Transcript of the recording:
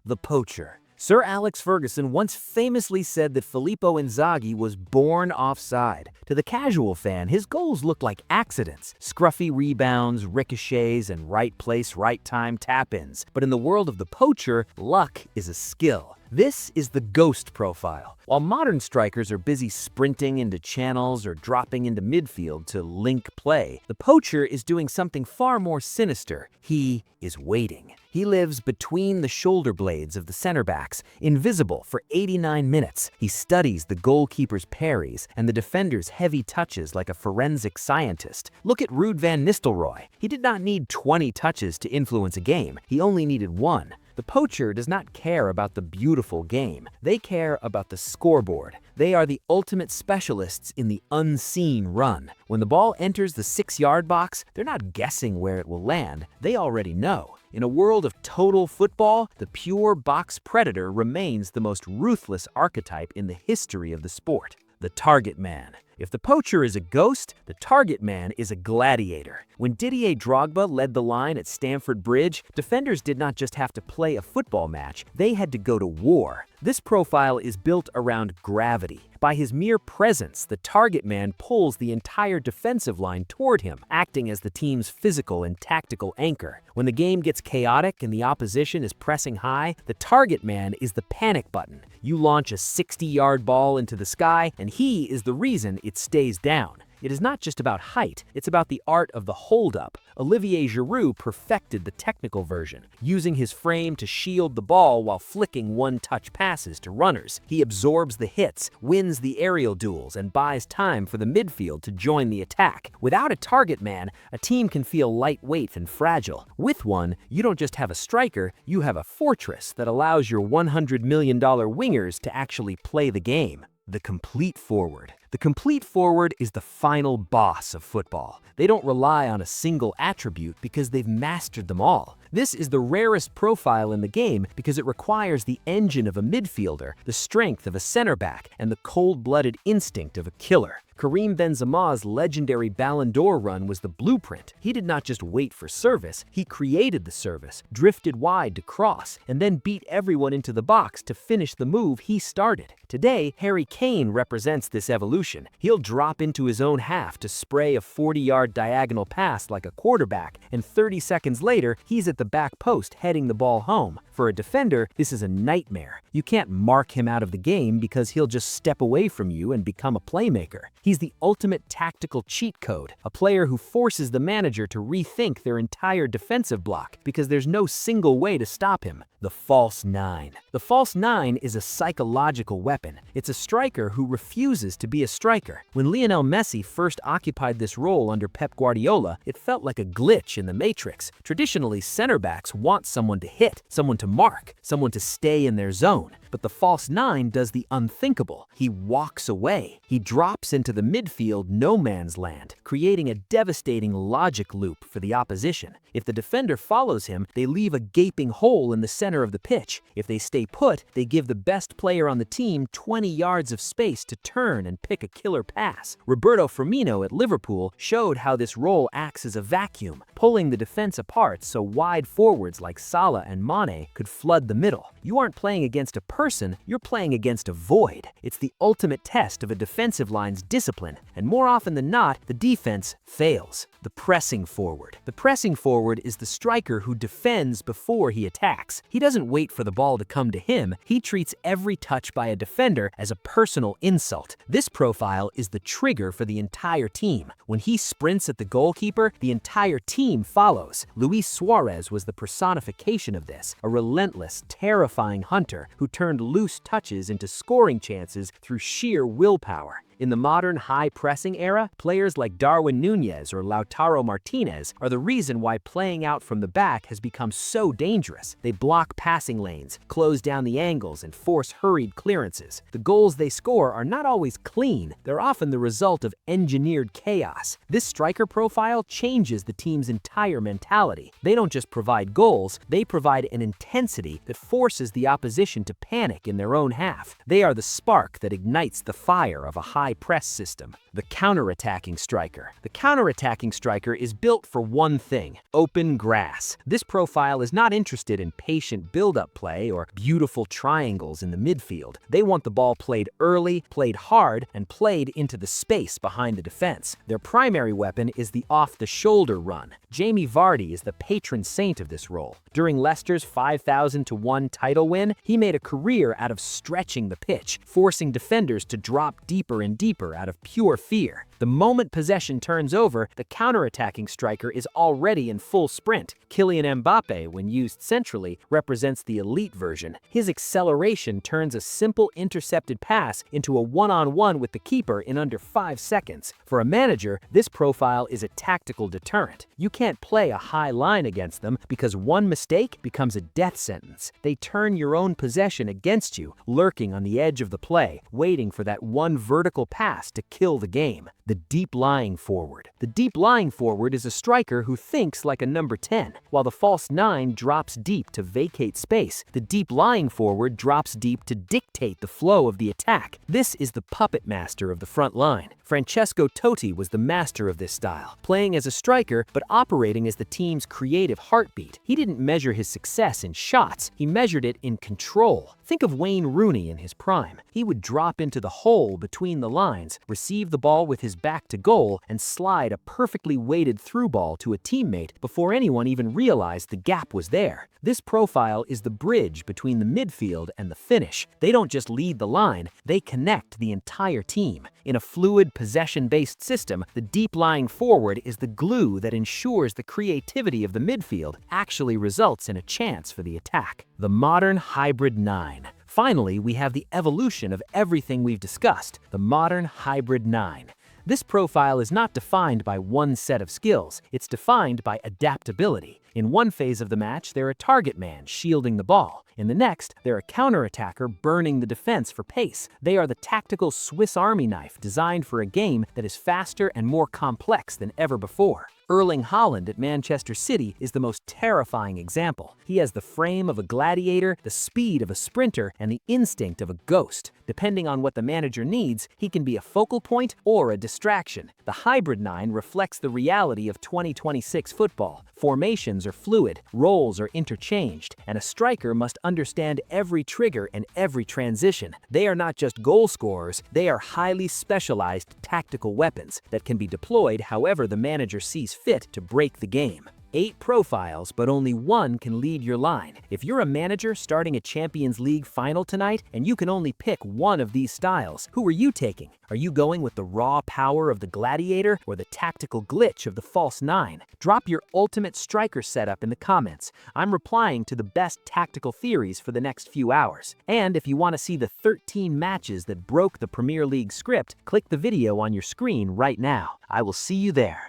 The Poacher. Sir Alex Ferguson once famously said that Filippo Inzaghi was born offside. To the casual fan, his goals looked like accidents, scruffy rebounds, ricochets, and right place, right time tap-ins. But in the world of the Poacher, luck is a skill. This is the ghost profile. While modern strikers are busy sprinting into channels or dropping into midfield to link play, the Poacher is doing something far more sinister. He is waiting. He lives between the shoulder blades of the center backs, invisible for 89 minutes. He studies the goalkeeper's parries and the defender's heavy touches like a forensic scientist. Look at Ruud van Nistelrooy. He did not need 20 touches to influence a game. He only needed one. The Poacher does not care about the beautiful game. They care about the scoreboard. They are the ultimate specialists in the unseen run. When the ball enters the 6-yard box, they're not guessing where it will land. They already know. In a world of total football, the pure box predator remains the most ruthless archetype in the history of the sport. The target man. If the Poacher is a ghost, the target man is a gladiator. When Didier Drogba led the line at Stamford Bridge, defenders did not just have to play a football match, they had to go to war. This profile is built around gravity. By his mere presence, the target man pulls the entire defensive line toward him, acting as the team's physical and tactical anchor. When the game gets chaotic and the opposition is pressing high, the target man is the panic button. You launch a 60-yard ball into the sky, and he is the reason it stays down. It is not just about height, it's about the art of the hold-up. Olivier Giroud perfected the technical version, using his frame to shield the ball while flicking one-touch passes to runners. He absorbs the hits, wins the aerial duels, and buys time for the midfield to join the attack. Without a target man, a team can feel lightweight and fragile. With one, you don't just have a striker, you have a fortress that allows your $100 million wingers to actually play the game. The complete forward. The complete forward is the final boss of football. They don't rely on a single attribute because they've mastered them all. This is the rarest profile in the game because it requires the engine of a midfielder, the strength of a center back, and the cold-blooded instinct of a killer. Karim Benzema's legendary Ballon d'Or run was the blueprint. He did not just wait for service, he created the service, drifted wide to cross, and then beat everyone into the box to finish the move he started. Today, Harry Kane represents this evolution. He'll drop into his own half to spray a 40-yard diagonal pass like a quarterback, and 30 seconds later, he's at the back post heading the ball home. For a defender, this is a nightmare. You can't mark him out of the game because he'll just step away from you and become a playmaker. He's the ultimate tactical cheat code, a player who forces the manager to rethink their entire defensive block because there's no single way to stop him. The false nine. The false nine is a psychological weapon. It's a striker who refuses to be a striker. When Lionel Messi first occupied this role under Pep Guardiola, it felt like a glitch in the matrix. Traditionally, center backs want someone to hit, someone to mark, someone to stay in their zone. But the false nine does the unthinkable. He walks away. He drops into the midfield no man's land, creating a devastating logic loop for the opposition. If the defender follows him, they leave a gaping hole in the center of the pitch. If they stay put, they give the best player on the team 20 yards of space to turn and pick a killer pass. Roberto Firmino at Liverpool showed how this role acts as a vacuum, pulling the defense apart so wide forwards like Salah and Mane could flood the middle. You aren't playing against a person, you're playing against a void. It's the ultimate test of a defensive line's discipline, and more often than not, the defense fails. The pressing forward. The pressing forward is the striker who defends before he attacks. He doesn't wait for the ball to come to him, he treats every touch by a defender as a personal insult. This profile is the trigger for the entire team. When he sprints at the goalkeeper, the entire team follows. Luis Suarez was the personification of this, a relentless, terrifying hunter who turned loose touches into scoring chances through sheer willpower. In the modern high-pressing era, players like Darwin Núñez or Lautaro Martinez are the reason why playing out from the back has become so dangerous. They block passing lanes, close down the angles, and force hurried clearances. The goals they score are not always clean. They're often the result of engineered chaos. This striker profile changes the team's entire mentality. They don't just provide goals, they provide an intensity that forces the opposition to panic in their own half. They are the spark that ignites the fire of a high high press system. The counterattacking striker. The counterattacking striker is built for one thing: open grass. This profile is not interested in patient build-up play or beautiful triangles in the midfield. They want the ball played early, played hard, and played into the space behind the defense. Their primary weapon is the off-the-shoulder run. Jamie Vardy is the patron saint of this role. During Leicester's 5,000-1 title win, he made a career out of stretching the pitch, forcing defenders to drop deeper and deeper out of pure fear. The moment possession turns over, the counterattacking striker is already in full sprint. Kylian Mbappe, when used centrally, represents the elite version. His acceleration turns a simple intercepted pass into a one-on-one with the keeper in under 5 seconds. For a manager, this profile is a tactical deterrent. You can't play a high line against them because one mistake becomes a death sentence. They turn your own possession against you, lurking on the edge of the play, waiting for that one vertical pass to kill the game. The deep-lying forward. The deep-lying forward is a striker who thinks like a number 10. While the false 9 drops deep to vacate space, the deep-lying forward drops deep to dictate the flow of the attack. This is the puppet master of the front line. Francesco Totti was the master of this style, playing as a striker but operating as the team's creative heartbeat. He didn't measure his success in shots, he measured it in control. Think of Wayne Rooney in his prime. He would drop into the hole between the lines, receive the ball with his back to goal, and slide a perfectly weighted through ball to a teammate before anyone even realized the gap was there. This profile is the bridge between the midfield and the finish. They don't just lead the line, they connect the entire team. In a fluid, possession-based system, the deep-lying forward is the glue that ensures the creativity of the midfield actually results in a chance for the attack. The modern hybrid 9. Finally, we have the evolution of everything we've discussed, the modern hybrid 9. This profile is not defined by one set of skills, it's defined by adaptability. In one phase of the match, they're a target man shielding the ball. In the next, they're a counterattacker burning the defense for pace. They are the tactical Swiss Army knife designed for a game that is faster and more complex than ever before. Erling Haaland at Manchester City is the most terrifying example. He has the frame of a gladiator, the speed of a sprinter, and the instinct of a ghost. Depending on what the manager needs, he can be a focal point or a distraction. The hybrid 9 reflects the reality of 2026 football. Formations are fluid, roles are interchanged, and a striker must understand every trigger and every transition. They are not just goal scorers, they are highly specialized tactical weapons that can be deployed however the manager sees fit to break the game. 8 profiles, but only one can lead your line. If you're a manager starting a Champions League final tonight and you can only pick one of these styles, who are you taking? Are you going with the raw power of the gladiator or the tactical glitch of the false 9? Drop your ultimate striker setup in the comments. I'm replying to the best tactical theories for the next few hours. And if you want to see the 13 matches that broke the Premier League script, click the video on your screen right now. I will see you there.